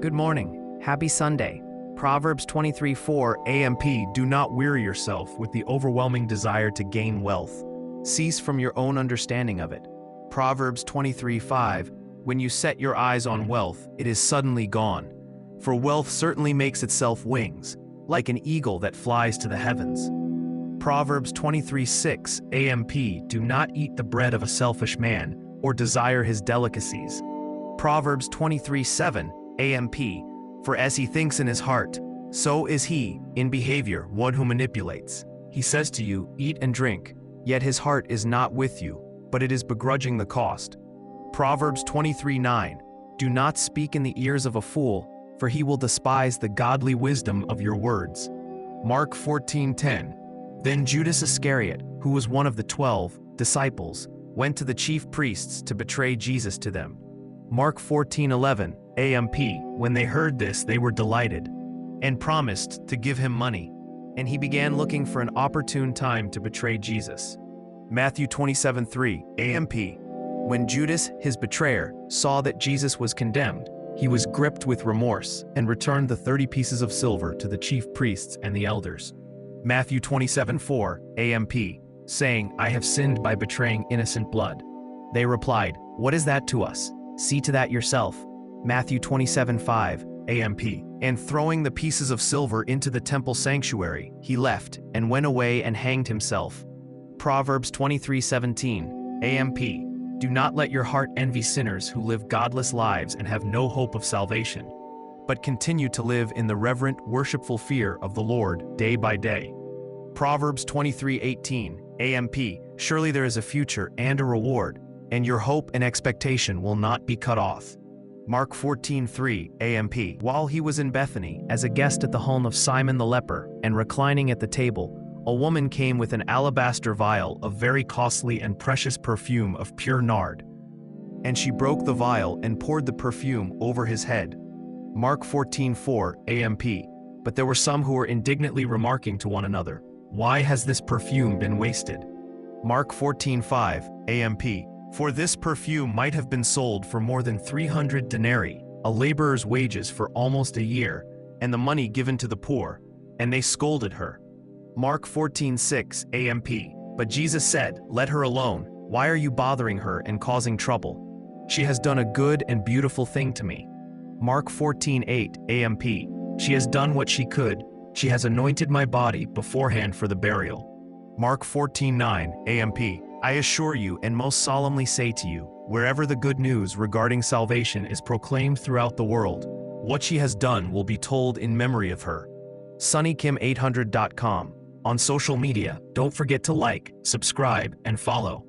Good morning. Happy Sunday. Proverbs 23:4 AMP, do not weary yourself with the overwhelming desire to gain wealth. Cease from your own understanding of it. Proverbs 23:5 When you set your eyes on wealth, it is suddenly gone. For wealth certainly makes itself wings, like an eagle that flies to the heavens. Proverbs 23:6 AMP, do not eat the bread of a selfish man, or desire his delicacies. Proverbs 23:7 AMP, for as he thinks in his heart, so is he, in behavior, one who manipulates. He says to you, eat and drink, yet his heart is not with you, but it is begrudging the cost. Proverbs 23:9 Do not speak in the ears of a fool, for he will despise the godly wisdom of your words. Mark 14:10 Then Judas Iscariot, who was one of the 12 disciples, went to the chief priests to betray Jesus to them. Mark 14:11 AMP, when they heard this they were delighted, and promised to give him money, and he began looking for an opportune time to betray Jesus. Matthew 27:3 AMP, when Judas, his betrayer, saw that Jesus was condemned, he was gripped with remorse and returned the 30 pieces of silver to the chief priests and the elders. Matthew 27:4 AMP, saying, I have sinned by betraying innocent blood. They replied, what is that to us? See to that yourself. Matthew 27:5 AMP, and throwing the pieces of silver into the temple sanctuary, he left and went away and hanged himself. Proverbs 23:17 AMP, do not let your heart envy sinners who live godless lives and have no hope of salvation, but continue to live in the reverent, worshipful fear of the Lord day by day. Proverbs 23:18 AMP, surely there is a future and a reward, and your hope and expectation will not be cut off. Mark 14:3 AMP, while he was in Bethany as a guest at the home of Simon the leper and reclining at the table, a woman came with an alabaster vial of very costly and precious perfume of pure nard. And she broke the vial and poured the perfume over his head. Mark 14:4 AMP, but there were some who were indignantly remarking to one another, why has this perfume been wasted? Mark 14:5 AMP, for this perfume might have been sold for more than 300 denarii, a laborer's wages for almost a year, and the money given to the poor, and they scolded her. Mark 14:6 AMP, but Jesus said, let her alone, why are you bothering her and causing trouble? She has done a good and beautiful thing to me. Mark 14:8 AMP, she has done what she could, she has anointed my body beforehand for the burial. Mark 14:9 AMP, I assure you and most solemnly say to you, wherever the good news regarding salvation is proclaimed throughout the world, what she has done will be told in memory of her. SunnyKim800.com. On social media, don't forget to like, subscribe, and follow.